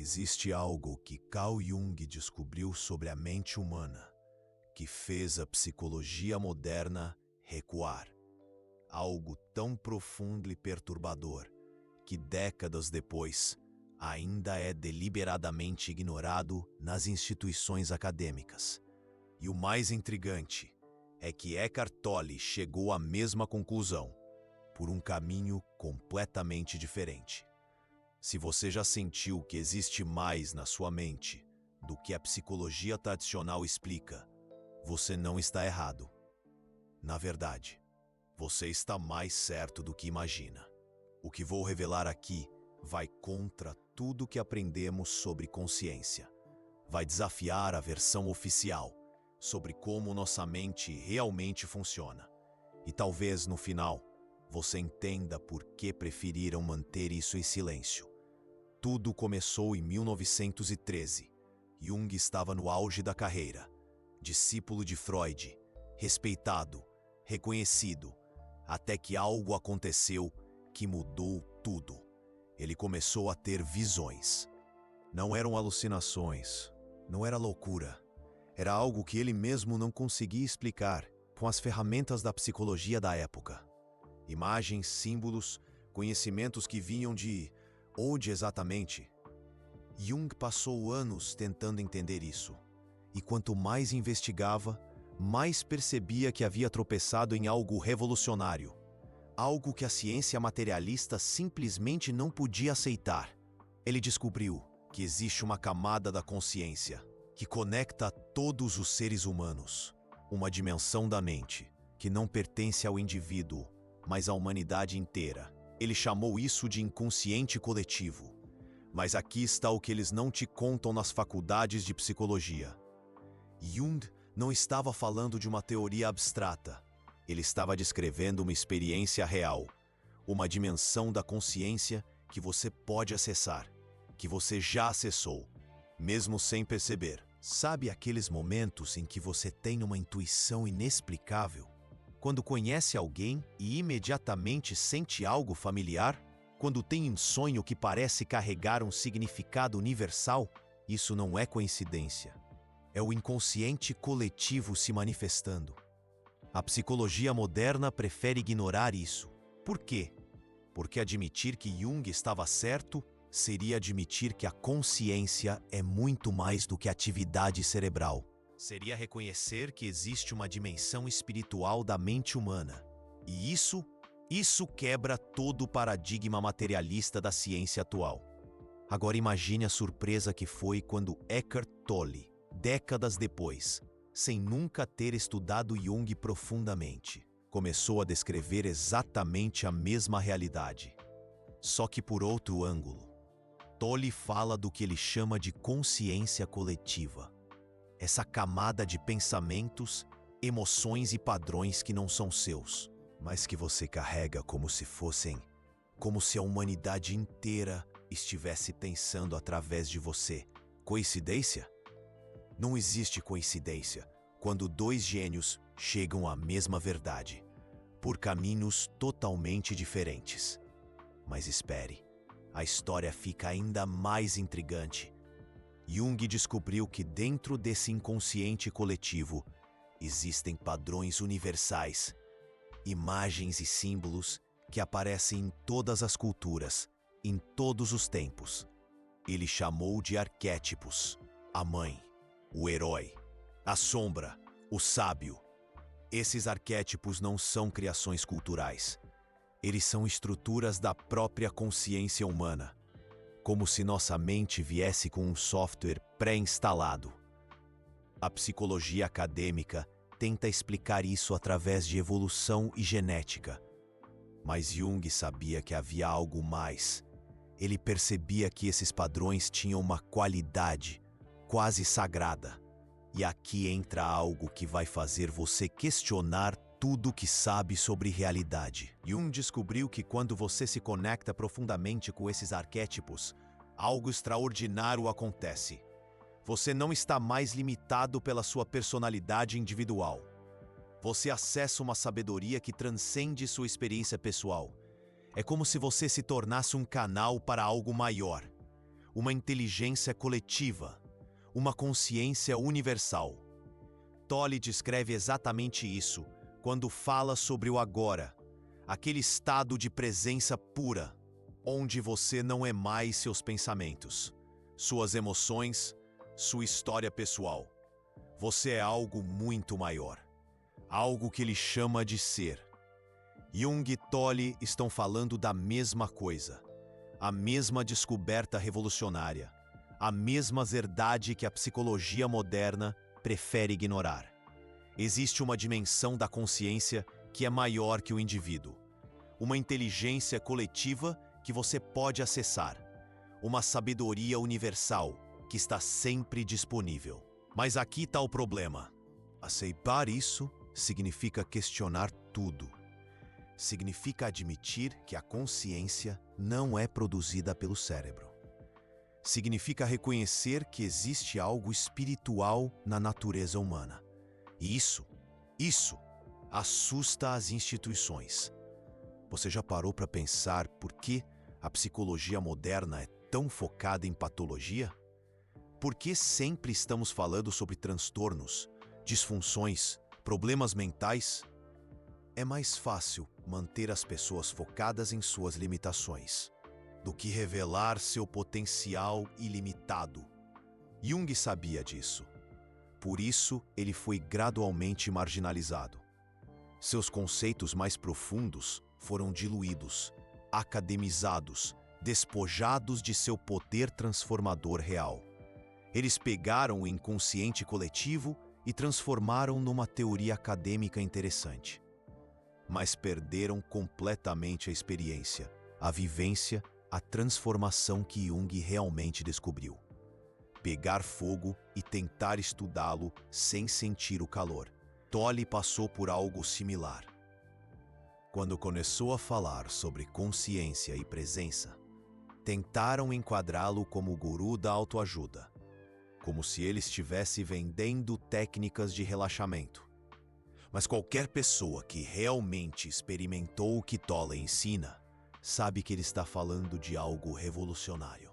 Existe algo que Carl Jung descobriu sobre a mente humana, que fez a psicologia moderna recuar. Algo tão profundo e perturbador, que décadas depois, ainda é deliberadamente ignorado nas instituições acadêmicas. E o mais intrigante é que Eckhart Tolle chegou à mesma conclusão, por um caminho completamente diferente. Se você já sentiu que existe mais na sua mente do que a psicologia tradicional explica, você não está errado. Na verdade, você está mais certo do que imagina. O que vou revelar aqui vai contra tudo que aprendemos sobre consciência. Vai desafiar a versão oficial sobre como nossa mente realmente funciona. E talvez, no final, você entenda por que preferiram manter isso em silêncio. Tudo começou em 1913. Jung estava no auge da carreira. Discípulo de Freud, respeitado, reconhecido, até que algo aconteceu que mudou tudo. Ele começou a ter visões. Não eram alucinações, não era loucura. Era algo que ele mesmo não conseguia explicar com as ferramentas da psicologia da época. Imagens, símbolos, conhecimentos que vinham de onde exatamente? Jung passou anos tentando entender isso. E quanto mais investigava, mais percebia que havia tropeçado em algo revolucionário. Algo que a ciência materialista simplesmente não podia aceitar. Ele descobriu que existe uma camada da consciência que conecta todos os seres humanos. Uma dimensão da mente que não pertence ao indivíduo, mas à humanidade inteira. Ele chamou isso de inconsciente coletivo. Mas aqui está o que eles não te contam nas faculdades de psicologia. Jung não estava falando de uma teoria abstrata. Ele estava descrevendo uma experiência real, uma dimensão da consciência que você pode acessar, que você já acessou, mesmo sem perceber. Sabe aqueles momentos em que você tem uma intuição inexplicável? Quando conhece alguém e imediatamente sente algo familiar? Quando tem um sonho que parece carregar um significado universal? Isso não é coincidência. É o inconsciente coletivo se manifestando. A psicologia moderna prefere ignorar isso. Por quê? Porque admitir que Jung estava certo seria admitir que a consciência é muito mais do que atividade cerebral. Seria reconhecer que existe uma dimensão espiritual da mente humana. E isso quebra todo o paradigma materialista da ciência atual. Agora imagine a surpresa que foi quando Eckhart Tolle, décadas depois, sem nunca ter estudado Jung profundamente, começou a descrever exatamente a mesma realidade. Só que por outro ângulo. Tolle fala do que ele chama de consciência coletiva. Essa camada de pensamentos, emoções e padrões que não são seus, mas que você carrega como se a humanidade inteira estivesse pensando através de você. Coincidência? Não existe coincidência quando dois gênios chegam à mesma verdade, por caminhos totalmente diferentes. Mas espere, a história fica ainda mais intrigante. Jung descobriu que dentro desse inconsciente coletivo existem padrões universais, imagens e símbolos que aparecem em todas as culturas, em todos os tempos. Ele chamou de arquétipos: a mãe, o herói, a sombra, o sábio. Esses arquétipos não são criações culturais. Eles são estruturas da própria consciência humana, como se nossa mente viesse com um software pré-instalado. A psicologia acadêmica tenta explicar isso através de evolução e genética. Mas Jung sabia que havia algo mais. Ele percebia que esses padrões tinham uma qualidade quase sagrada. E aqui entra algo que vai fazer você questionar tudo o que sabe sobre realidade. Jung descobriu que quando você se conecta profundamente com esses arquétipos, algo extraordinário acontece. Você não está mais limitado pela sua personalidade individual. Você acessa uma sabedoria que transcende sua experiência pessoal. É como se você se tornasse um canal para algo maior. uma inteligência coletiva, uma consciência universal. Tolle descreve exatamente isso quando fala sobre o agora, aquele estado de presença pura, onde você não é mais seus pensamentos, suas emoções, sua história pessoal. Você é algo muito maior, algo que ele chama de ser. Jung e Tolle estão falando da mesma coisa, a mesma descoberta revolucionária, a mesma verdade que a psicologia moderna prefere ignorar. Existe uma dimensão da consciência que é maior que o indivíduo, uma inteligência coletiva que você pode acessar, uma sabedoria universal que está sempre disponível. Mas aqui está o problema. Aceitar isso significa questionar tudo. Significa admitir que a consciência não é produzida pelo cérebro. Significa reconhecer que existe algo espiritual na natureza humana. E isso assusta as instituições. Você já parou para pensar por que a psicologia moderna é tão focada em patologia? Por que sempre estamos falando sobre transtornos, disfunções, problemas mentais? É mais fácil manter as pessoas focadas em suas limitações do que revelar seu potencial ilimitado. Jung sabia disso. Por isso, ele foi gradualmente marginalizado. Seus conceitos mais profundos foram diluídos, academizados, despojados de seu poder transformador real. Eles pegaram o inconsciente coletivo e transformaram numa teoria acadêmica interessante. Mas perderam completamente a experiência, a vivência, a transformação que Jung realmente descobriu. Pegar fogo e tentar estudá-lo sem sentir o calor. Tolle passou por algo similar. Quando começou a falar sobre consciência e presença, tentaram enquadrá-lo como o guru da autoajuda, como se ele estivesse vendendo técnicas de relaxamento. Mas qualquer pessoa que realmente experimentou o que Tolle ensina, sabe que ele está falando de algo revolucionário.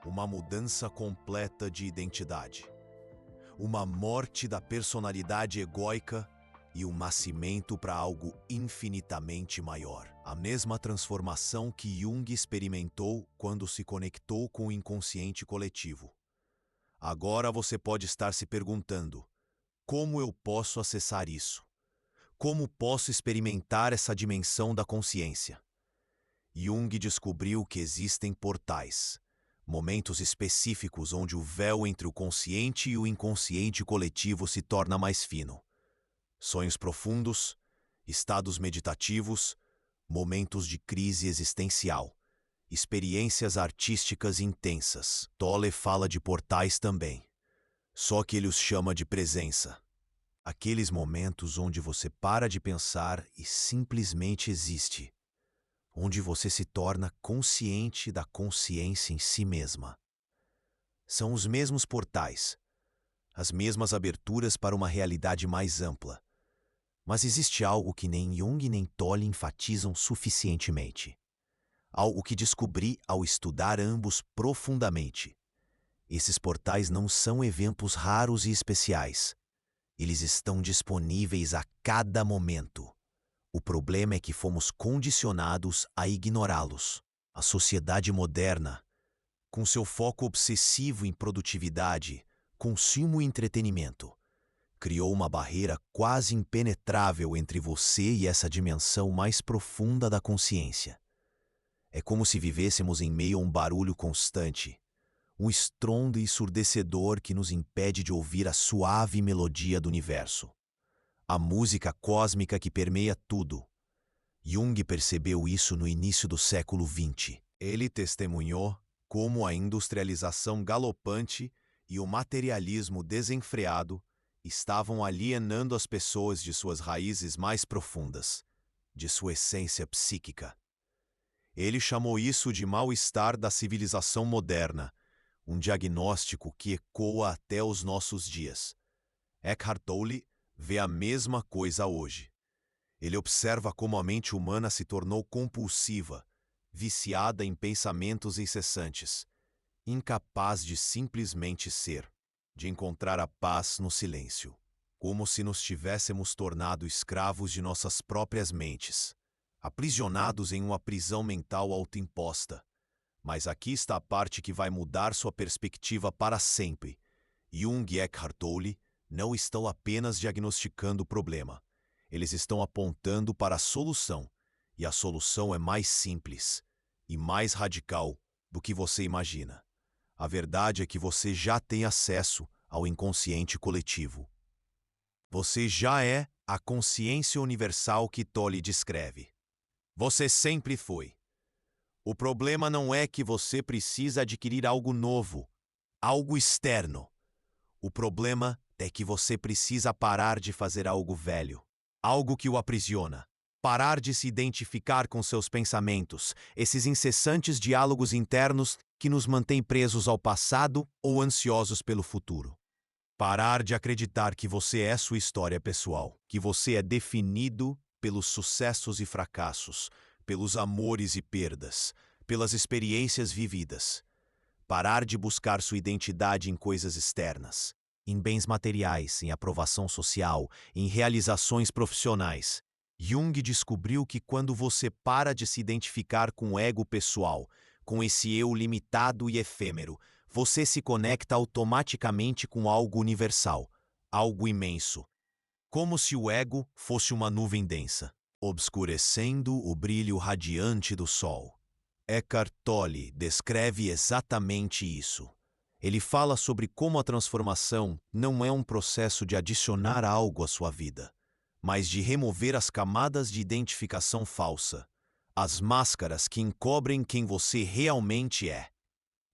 Uma mudança completa de identidade. Uma morte da personalidade egóica e um nascimento para algo infinitamente maior. A mesma transformação que Jung experimentou quando se conectou com o inconsciente coletivo. Agora você pode estar se perguntando: como eu posso acessar isso? Como posso experimentar essa dimensão da consciência? Jung descobriu que existem portais, momentos específicos onde o véu entre o consciente e o inconsciente coletivo se torna mais fino. Sonhos profundos, estados meditativos, momentos de crise existencial, experiências artísticas intensas. Tolle fala de portais também, só que ele os chama de presença. Aqueles momentos onde você para de pensar e simplesmente existe, onde você se torna consciente da consciência em si mesma. São os mesmos portais, as mesmas aberturas para uma realidade mais ampla. Mas existe algo que nem Jung nem Tolle enfatizam suficientemente. Algo que descobri ao estudar ambos profundamente. Esses portais não são eventos raros e especiais. Eles estão disponíveis a cada momento. O problema é que fomos condicionados a ignorá-los. A sociedade moderna, com seu foco obsessivo em produtividade, consumo e entretenimento, criou uma barreira quase impenetrável entre você e essa dimensão mais profunda da consciência. É como se vivêssemos em meio a um barulho constante, um estrondo ensurdecedor que nos impede de ouvir a suave melodia do universo. A música cósmica que permeia tudo. Jung percebeu isso no início do século XX. Ele testemunhou como a industrialização galopante e o materialismo desenfreado estavam alienando as pessoas de suas raízes mais profundas, de sua essência psíquica. Ele chamou isso de mal-estar da civilização moderna, um diagnóstico que ecoa até os nossos dias. Eckhart Tolle vê a mesma coisa hoje. Ele observa como a mente humana se tornou compulsiva, viciada em pensamentos incessantes, incapaz de simplesmente ser, de encontrar a paz no silêncio, como se nos tivéssemos tornado escravos de nossas próprias mentes, aprisionados em uma prisão mental autoimposta. Mas aqui está a parte que vai mudar sua perspectiva para sempre. Jung e Eckhart Tolle não estão apenas diagnosticando o problema. Eles estão apontando para a solução. E a solução é mais simples e mais radical do que você imagina. A verdade é que você já tem acesso ao inconsciente coletivo. Você já é a consciência universal que Tolle descreve. Você sempre foi. O problema não é que você precisa adquirir algo novo, algo externo. O problema é que você precisa parar de fazer algo velho, algo que o aprisiona. Parar de se identificar com seus pensamentos, esses incessantes diálogos internos que nos mantêm presos ao passado ou ansiosos pelo futuro. Parar de acreditar que você é sua história pessoal, que você é definido pelos sucessos e fracassos, pelos amores e perdas, pelas experiências vividas. Parar de buscar sua identidade em coisas externas, em bens materiais, em aprovação social, em realizações profissionais. Jung descobriu que quando você para de se identificar com o ego pessoal, com esse eu limitado e efêmero, você se conecta automaticamente com algo universal, algo imenso, como se o ego fosse uma nuvem densa, obscurecendo o brilho radiante do sol. Eckhart Tolle descreve exatamente isso. Ele fala sobre como a transformação não é um processo de adicionar algo à sua vida, mas de remover as camadas de identificação falsa, as máscaras que encobrem quem você realmente é.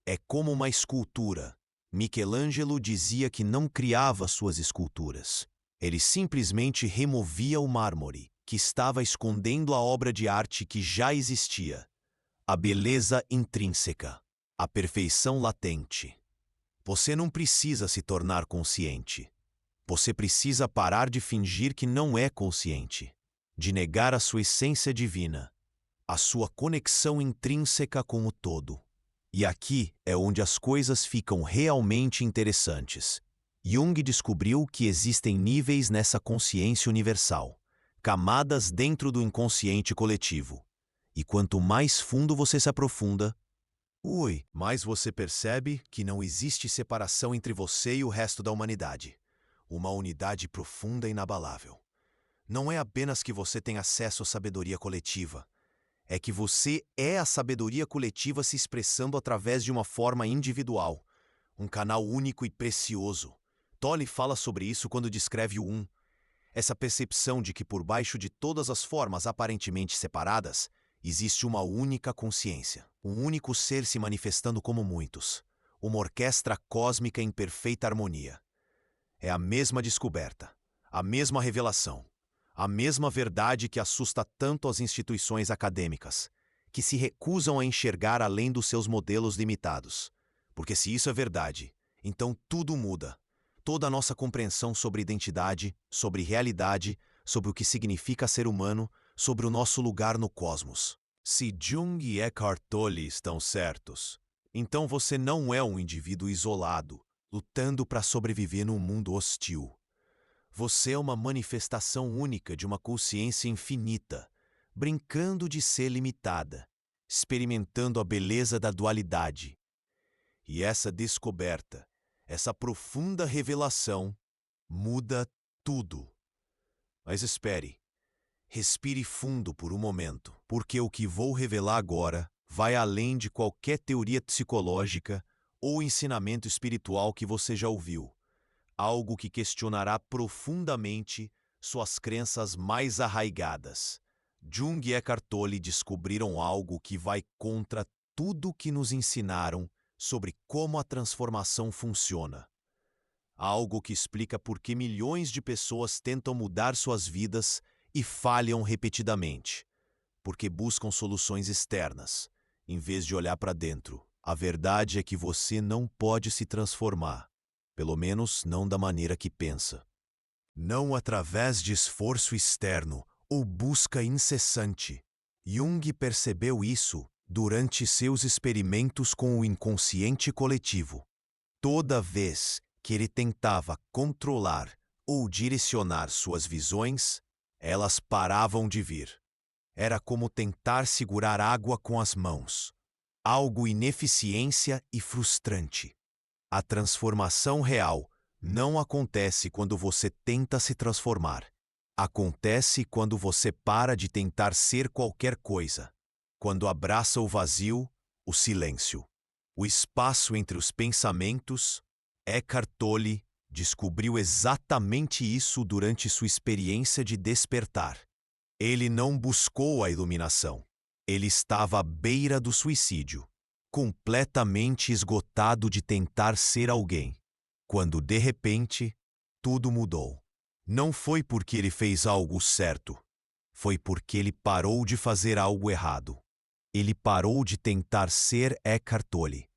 É como uma escultura. Michelangelo dizia que não criava suas esculturas. Ele simplesmente removia o mármore, que estava escondendo a obra de arte que já existia. A beleza intrínseca, a perfeição latente. Você não precisa se tornar consciente. Você precisa parar de fingir que não é consciente, de negar a sua essência divina, a sua conexão intrínseca com o todo. E aqui é onde as coisas ficam realmente interessantes. Jung descobriu que existem níveis nessa consciência universal, camadas dentro do inconsciente coletivo. E quanto mais fundo você se aprofunda, mais você percebe que não existe separação entre você e o resto da humanidade. Uma unidade profunda e inabalável. Não é apenas que você tem acesso à sabedoria coletiva. É que você é a sabedoria coletiva se expressando através de uma forma individual. Um canal único e precioso. Tolle fala sobre isso quando descreve o Um. Essa percepção de que por baixo de todas as formas aparentemente separadas, existe uma única consciência. Um único ser se manifestando como muitos. Uma orquestra cósmica em perfeita harmonia. É a mesma descoberta, a mesma revelação, a mesma verdade que assusta tanto as instituições acadêmicas, que se recusam a enxergar além dos seus modelos limitados. Porque se isso é verdade, então tudo muda. Toda a nossa compreensão sobre identidade, sobre realidade, sobre o que significa ser humano, sobre o nosso lugar no cosmos. Se Jung e Eckhart Tolle estão certos, então você não é um indivíduo isolado, lutando para sobreviver num mundo hostil. Você é uma manifestação única de uma consciência infinita, brincando de ser limitada, experimentando a beleza da dualidade. E essa descoberta, essa profunda revelação, muda tudo. Mas espere, respire fundo por um momento, porque o que vou revelar agora vai além de qualquer teoria psicológica ou ensinamento espiritual que você já ouviu. Algo que questionará profundamente suas crenças mais arraigadas. Jung e Eckhart Tolle descobriram algo que vai contra tudo que nos ensinaram sobre como a transformação funciona. Algo que explica por que milhões de pessoas tentam mudar suas vidas e falham repetidamente, porque buscam soluções externas, em vez de olhar para dentro. A verdade é que você não pode se transformar, pelo menos não da maneira que pensa. Não através de esforço externo ou busca incessante. Jung percebeu isso Durante seus experimentos com o inconsciente coletivo, toda vez que ele tentava controlar ou direcionar suas visões, elas paravam de vir. Era como tentar segurar água com as mãos, algo ineficiência e frustrante. A transformação real não acontece quando você tenta se transformar. Acontece quando você para de tentar ser qualquer coisa. Quando abraça o vazio, o silêncio. O espaço entre os pensamentos. Eckhart Tolle descobriu exatamente isso durante sua experiência de despertar. Ele não buscou a iluminação. Ele estava à beira do suicídio, completamente esgotado de tentar ser alguém. Quando, de repente, tudo mudou. Não foi porque ele fez algo certo. Foi porque ele parou de fazer algo errado. Ele parou de tentar ser Eckhart Tolle,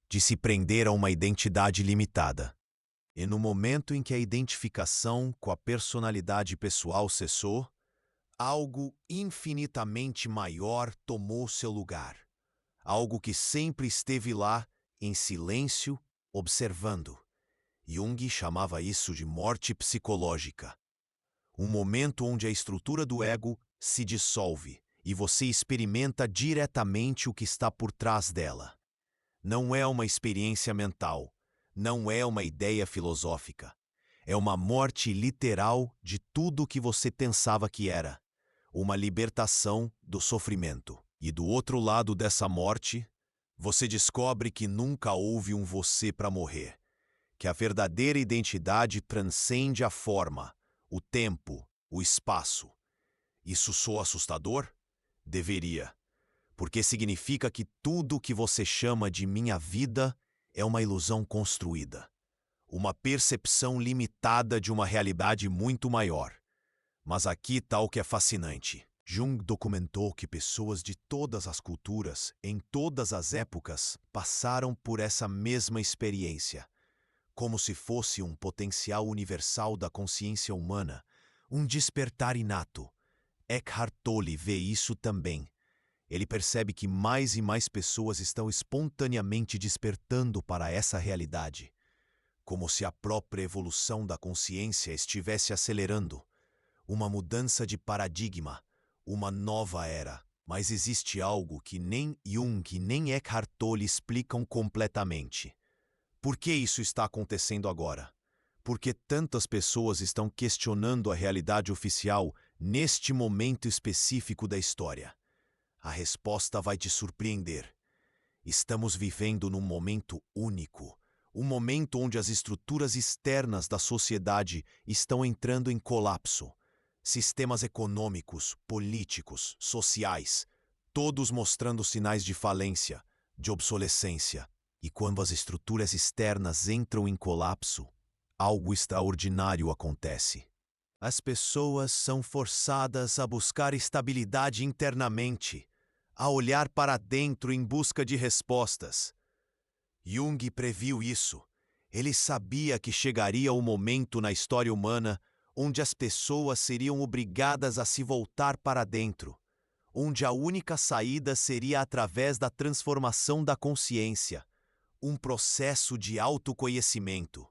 de se prender a uma identidade limitada. E no momento em que a identificação com a personalidade pessoal cessou, algo infinitamente maior tomou seu lugar. Algo que sempre esteve lá, em silêncio, observando. Jung chamava isso de morte psicológica. Um momento onde a estrutura do ego se dissolve e você experimenta diretamente o que está por trás dela. Não é uma experiência mental, não é uma ideia filosófica. É uma morte literal de tudo o que você pensava que era. Uma libertação do sofrimento. E do outro lado dessa morte, você descobre que nunca houve um você para morrer. Que a verdadeira identidade transcende a forma, o tempo, o espaço. Isso soa assustador? Deveria. Porque significa que tudo o que você chama de minha vida é uma ilusão construída. Uma percepção limitada de uma realidade muito maior. Mas aqui está o que é fascinante. Jung documentou que pessoas de todas as culturas, em todas as épocas, passaram por essa mesma experiência. Como se fosse um potencial universal da consciência humana, um despertar inato. Eckhart Tolle vê isso também. Ele percebe que mais e mais pessoas estão espontaneamente despertando para essa realidade, como se a própria evolução da consciência estivesse acelerando. Uma mudança de paradigma, uma nova era. Mas existe algo que nem Jung nem Eckhart Tolle explicam completamente. Por que isso está acontecendo agora? Por que tantas pessoas estão questionando a realidade oficial neste momento específico da história? A resposta vai te surpreender. Estamos vivendo num momento único, um momento onde as estruturas externas da sociedade estão entrando em colapso. Sistemas econômicos, políticos, sociais, todos mostrando sinais de falência, de obsolescência. E quando as estruturas externas entram em colapso, algo extraordinário acontece. As pessoas são forçadas a buscar estabilidade internamente, a olhar para dentro em busca de respostas. Jung previu isso. Ele sabia que chegaria o momento na história humana onde as pessoas seriam obrigadas a se voltar para dentro, onde a única saída seria através da transformação da consciência, um processo de autoconhecimento.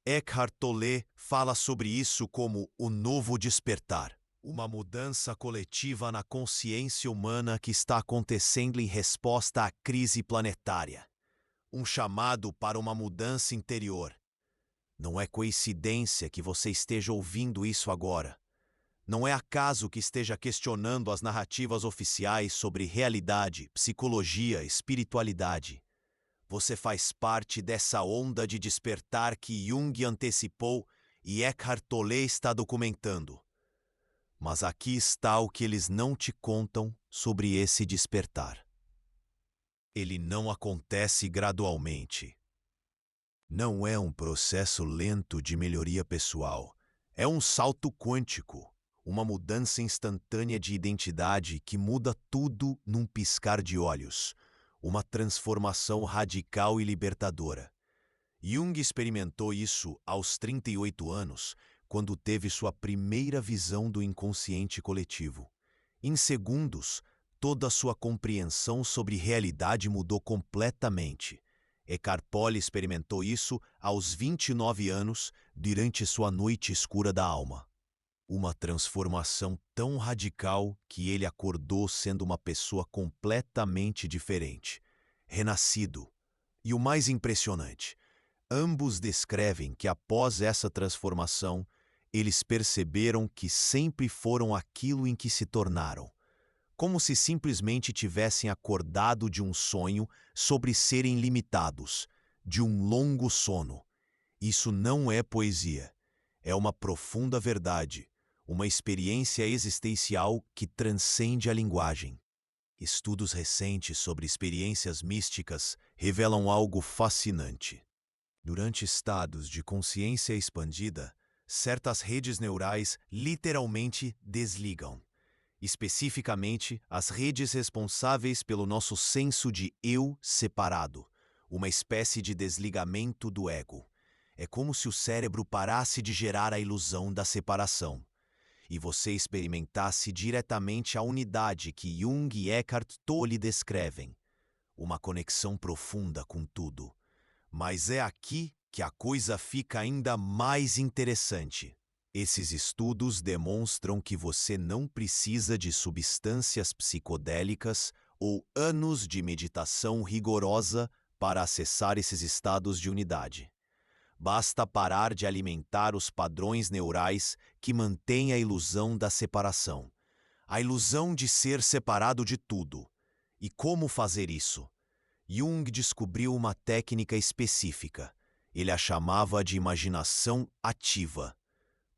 Eckhart Tolle fala sobre isso como o novo despertar, uma mudança coletiva na consciência humana que está acontecendo em resposta à crise planetária, um chamado para uma mudança interior. Não é coincidência que você esteja ouvindo isso agora. Não é acaso que esteja questionando as narrativas oficiais sobre realidade, psicologia, espiritualidade. Você faz parte dessa onda de despertar que Jung antecipou e Eckhart Tolle está documentando. Mas aqui está o que eles não te contam sobre esse despertar. Ele não acontece gradualmente. Não é um processo lento de melhoria pessoal. É um salto quântico, uma mudança instantânea de identidade que muda tudo num piscar de olhos. Uma transformação radical e libertadora. Jung experimentou isso aos 38 anos, quando teve sua primeira visão do inconsciente coletivo. Em segundos, toda a sua compreensão sobre realidade mudou completamente. Eckhart Tolle experimentou isso aos 29 anos, durante sua noite escura da alma. Uma transformação tão radical que ele acordou sendo uma pessoa completamente diferente, renascido. E o mais impressionante, ambos descrevem que após essa transformação, eles perceberam que sempre foram aquilo em que se tornaram, como se simplesmente tivessem acordado de um sonho sobre serem limitados, de um longo sono. Isso não é poesia, é uma profunda verdade, uma experiência existencial que transcende a linguagem. Estudos recentes sobre experiências místicas revelam algo fascinante. Durante estados de consciência expandida, certas redes neurais literalmente desligam. Especificamente, as redes responsáveis pelo nosso senso de eu separado, uma espécie de desligamento do ego. É como se o cérebro parasse de gerar a ilusão da separação, e você experimentasse diretamente a unidade que Jung e Eckhart Tolle descrevem, uma conexão profunda com tudo. Mas é aqui que a coisa fica ainda mais interessante. Esses estudos demonstram que você não precisa de substâncias psicodélicas ou anos de meditação rigorosa para acessar esses estados de unidade. Basta parar de alimentar os padrões neurais que mantêm a ilusão da separação, a ilusão de ser separado de tudo. E como fazer isso? Jung descobriu uma técnica específica. Ele a chamava de imaginação ativa.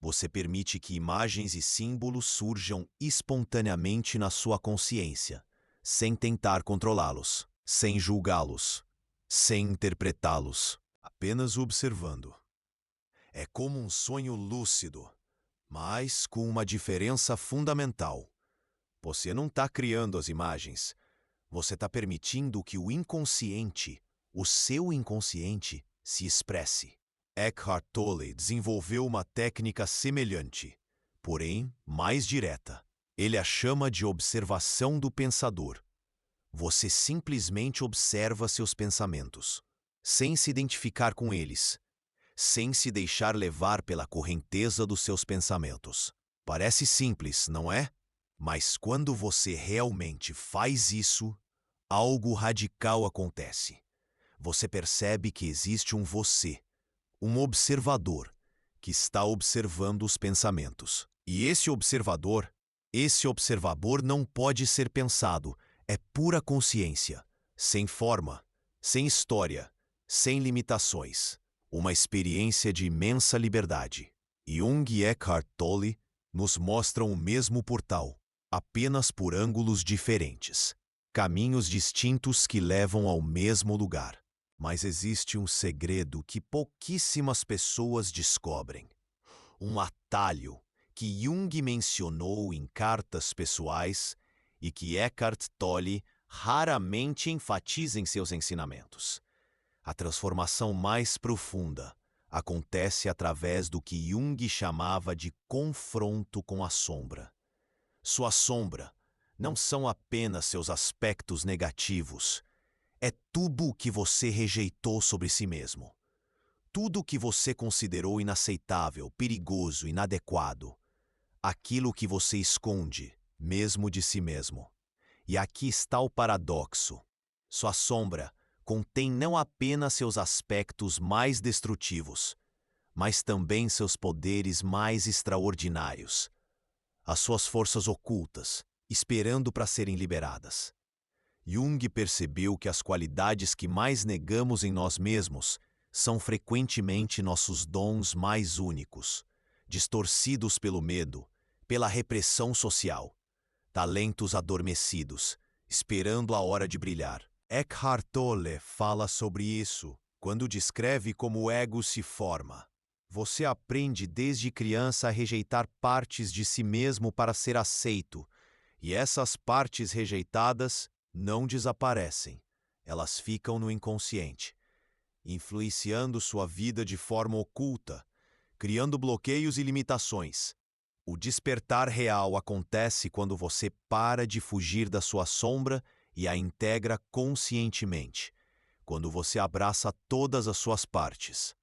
Você permite que imagens e símbolos surjam espontaneamente na sua consciência, sem tentar controlá-los, sem julgá-los, sem interpretá-los, apenas observando. É como um sonho lúcido, mas com uma diferença fundamental. Você não está criando as imagens, você está permitindo que o inconsciente, o seu inconsciente, se expresse. Eckhart Tolle desenvolveu uma técnica semelhante, porém mais direta. Ele a chama de observação do pensador. Você simplesmente observa seus pensamentos, sem se identificar com eles, sem se deixar levar pela correnteza dos seus pensamentos. Parece simples, não é? Mas quando você realmente faz isso, algo radical acontece. Você percebe que existe um você, um observador, que está observando os pensamentos. E esse observador não pode ser pensado, é pura consciência, sem forma, sem história, sem limitações. Uma experiência de imensa liberdade. Jung e Eckhart Tolle nos mostram o mesmo portal, apenas por ângulos diferentes. Caminhos distintos que levam ao mesmo lugar. Mas existe um segredo que pouquíssimas pessoas descobrem. Um atalho que Jung mencionou em cartas pessoais e que Eckhart Tolle raramente enfatiza em seus ensinamentos. A transformação mais profunda acontece através do que Jung chamava de confronto com a sombra. Sua sombra não são apenas seus aspectos negativos, é tudo o que você rejeitou sobre si mesmo. Tudo o que você considerou inaceitável, perigoso, inadequado. Aquilo que você esconde, mesmo de si mesmo. E aqui está o paradoxo. Sua sombra contém não apenas seus aspectos mais destrutivos, mas também seus poderes mais extraordinários. As suas forças ocultas, esperando para serem liberadas. Jung percebeu que as qualidades que mais negamos em nós mesmos são frequentemente nossos dons mais únicos, distorcidos pelo medo, pela repressão social, talentos adormecidos, esperando a hora de brilhar. Eckhart Tolle fala sobre isso quando descreve como o ego se forma. Você aprende desde criança a rejeitar partes de si mesmo para ser aceito, e essas partes rejeitadas não desaparecem, elas ficam no inconsciente, influenciando sua vida de forma oculta, criando bloqueios e limitações. O despertar real acontece quando você para de fugir da sua sombra e a integra conscientemente, quando você abraça todas as suas partes.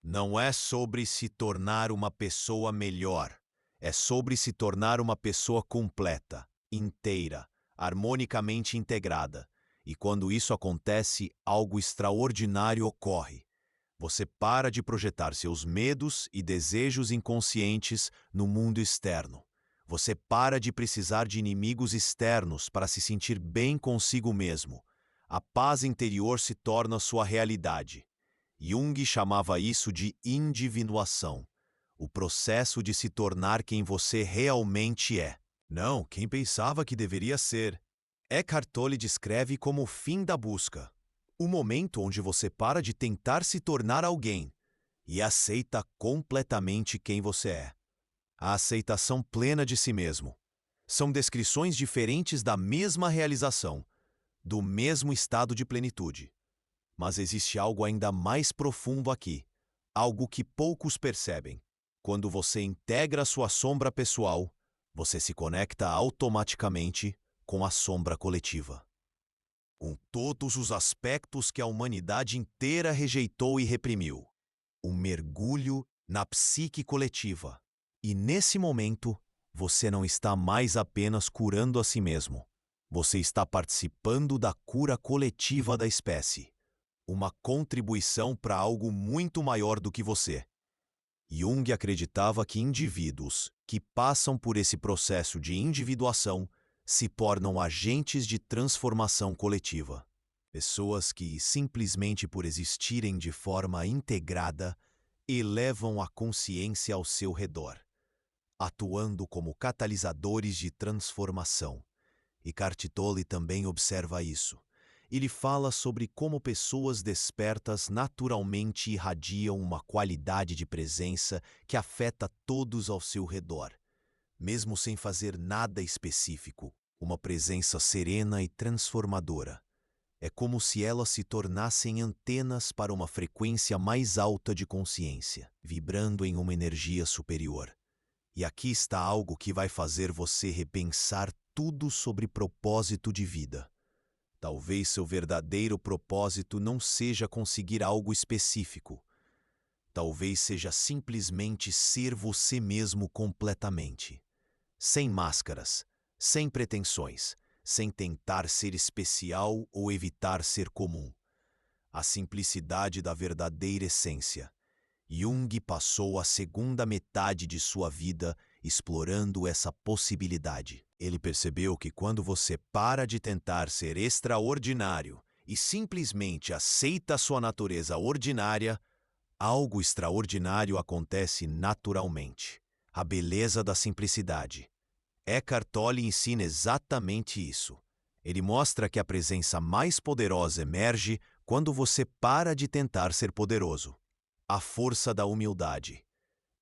Não é sobre se tornar uma pessoa melhor, é sobre se tornar uma pessoa completa, inteira, harmonicamente integrada. E quando isso acontece, algo extraordinário ocorre. Você para de projetar seus medos e desejos inconscientes no mundo externo. Você para de precisar de inimigos externos para se sentir bem consigo mesmo. A paz interior se torna sua realidade. Jung chamava isso de individuação, o processo de se tornar quem você realmente é, não quem pensava que deveria ser. Eckhart Tolle descreve como o fim da busca, o momento onde você para de tentar se tornar alguém e aceita completamente quem você é. A aceitação plena de si mesmo. São descrições diferentes da mesma realização, do mesmo estado de plenitude. Mas existe algo ainda mais profundo aqui, algo que poucos percebem. Quando você integra a sua sombra pessoal, você se conecta automaticamente com a sombra coletiva, com todos os aspectos que a humanidade inteira rejeitou e reprimiu. Um mergulho na psique coletiva. E nesse momento, você não está mais apenas curando a si mesmo. Você está participando da cura coletiva da espécie. Uma contribuição para algo muito maior do que você. Jung acreditava que indivíduos que passam por esse processo de individuação se tornam agentes de transformação coletiva. Pessoas que, simplesmente por existirem de forma integrada, elevam a consciência ao seu redor, atuando como catalisadores de transformação. E Eckhart Tolle também observa isso. Ele fala sobre como pessoas despertas naturalmente irradiam uma qualidade de presença que afeta todos ao seu redor, mesmo sem fazer nada específico, uma presença serena e transformadora. É como se elas se tornassem antenas para uma frequência mais alta de consciência, vibrando em uma energia superior. E aqui está algo que vai fazer você repensar tudo sobre propósito de vida. Talvez seu verdadeiro propósito não seja conseguir algo específico. Talvez seja simplesmente ser você mesmo completamente. Sem máscaras, sem pretensões, sem tentar ser especial ou evitar ser comum. A simplicidade da verdadeira essência. Jung passou a segunda metade de sua vida explorando essa possibilidade. Ele percebeu que quando você para de tentar ser extraordinário e simplesmente aceita a sua natureza ordinária, algo extraordinário acontece naturalmente. A beleza da simplicidade. Eckhart Tolle ensina exatamente isso. Ele mostra que a presença mais poderosa emerge quando você para de tentar ser poderoso. A força da humildade.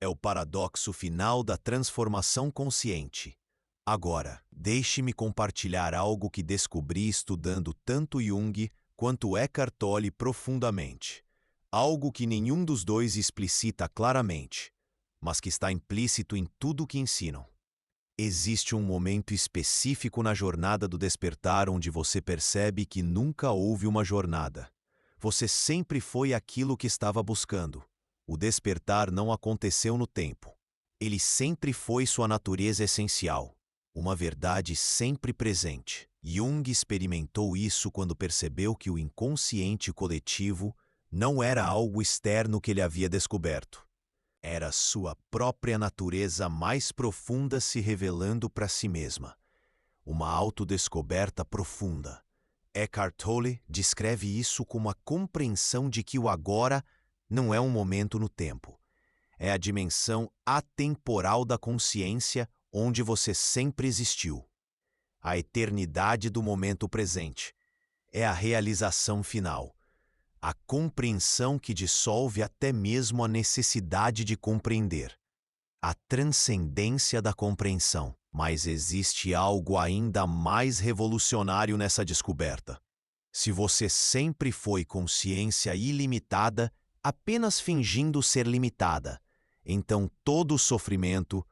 É o paradoxo final da transformação consciente. Agora, deixe-me compartilhar algo que descobri estudando tanto Jung quanto Eckhart Tolle profundamente. Algo que nenhum dos dois explicita claramente, mas que está implícito em tudo o que ensinam. Existe um momento específico na jornada do despertar onde você percebe que nunca houve uma jornada. Você sempre foi aquilo que estava buscando. O despertar não aconteceu no tempo. Ele sempre foi sua natureza essencial, uma verdade sempre presente. Jung experimentou isso quando percebeu que o inconsciente coletivo não era algo externo que ele havia descoberto. Era sua própria natureza mais profunda se revelando para si mesma. Uma autodescoberta profunda. Eckhart Tolle descreve isso como a compreensão de que o agora não é um momento no tempo. É a dimensão atemporal da consciência onde você sempre existiu. A eternidade do momento presente. É a realização final. A compreensão que dissolve até mesmo a necessidade de compreender. A transcendência da compreensão. Mas existe algo ainda mais revolucionário nessa descoberta. Se você sempre foi consciência ilimitada, apenas fingindo ser limitada, então todo o sofrimento,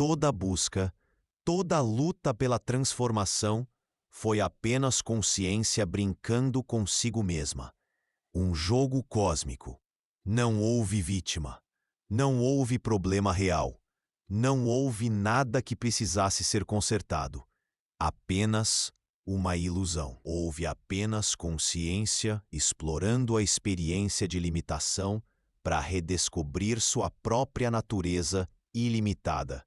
toda a busca, toda a luta pela transformação foi apenas consciência brincando consigo mesma. Um jogo cósmico. Não houve vítima. Não houve problema real. Não houve nada que precisasse ser consertado. Apenas uma ilusão. Houve apenas consciência explorando a experiência de limitação para redescobrir sua própria natureza ilimitada.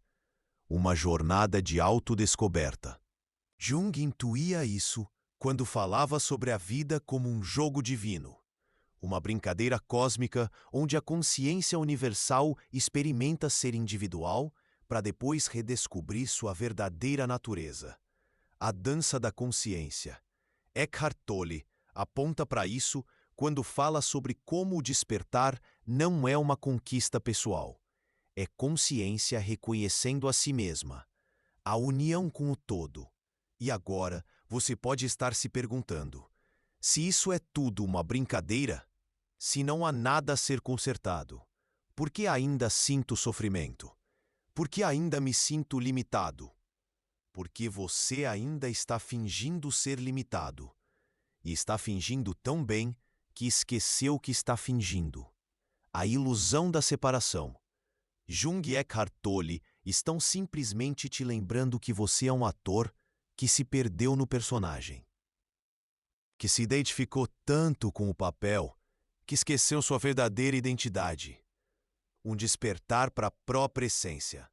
Uma jornada de autodescoberta. Jung intuía isso quando falava sobre a vida como um jogo divino. Uma brincadeira cósmica onde a consciência universal experimenta ser individual para depois redescobrir sua verdadeira natureza. A dança da consciência. Eckhart Tolle aponta para isso quando fala sobre como o despertar não é uma conquista pessoal. É consciência reconhecendo a si mesma, a união com o todo. E agora você pode estar se perguntando: se isso é tudo uma brincadeira, se não há nada a ser consertado, por que ainda sinto sofrimento? Por que ainda me sinto limitado? Porque você ainda está fingindo ser limitado. E está fingindo tão bem que esqueceu que está fingindo. A ilusão da separação. Jung e Eckhart Tolle estão simplesmente te lembrando que você é um ator que se perdeu no personagem. Que se identificou tanto com o papel que esqueceu sua verdadeira identidade. Um despertar para a própria essência.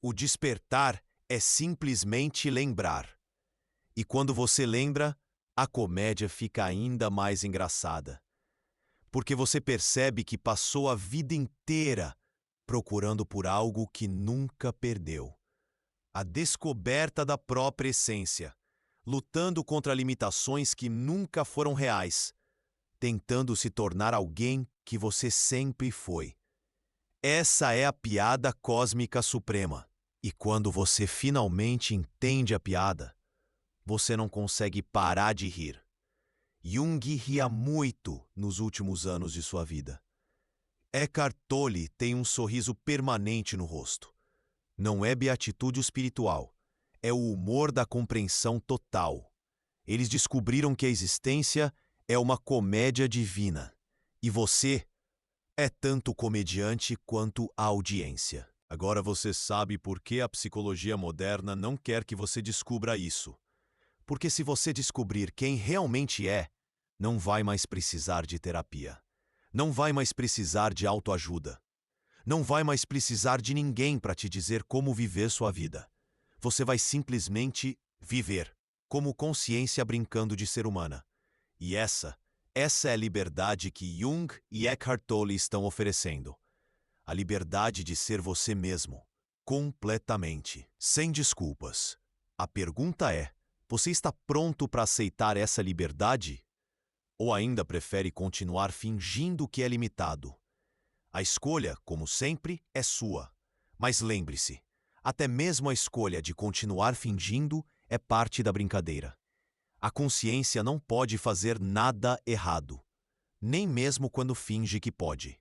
O despertar é simplesmente lembrar. E quando você lembra, a comédia fica ainda mais engraçada. Porque você percebe que passou a vida inteira procurando por algo que nunca perdeu. A descoberta da própria essência, lutando contra limitações que nunca foram reais, tentando se tornar alguém que você sempre foi. Essa é a piada cósmica suprema. E quando você finalmente entende a piada, você não consegue parar de rir. Jung ria muito nos últimos anos de sua vida. Eckhart Tolle tem um sorriso permanente no rosto. Não é beatitude espiritual, é o humor da compreensão total. Eles descobriram que a existência é uma comédia divina. E você é tanto comediante quanto a audiência. Agora você sabe por que a psicologia moderna não quer que você descubra isso. Porque se você descobrir quem realmente é, não vai mais precisar de terapia. Não vai mais precisar de autoajuda. Não vai mais precisar de ninguém para te dizer como viver sua vida. Você vai simplesmente viver, como consciência brincando de ser humana. E essa é a liberdade que Jung e Eckhart Tolle estão oferecendo. A liberdade de ser você mesmo, completamente, sem desculpas. A pergunta é: você está pronto para aceitar essa liberdade? Ou ainda prefere continuar fingindo que é limitado? A escolha, como sempre, é sua. Mas lembre-se, até mesmo a escolha de continuar fingindo é parte da brincadeira. A consciência não pode fazer nada errado, nem mesmo quando finge que pode.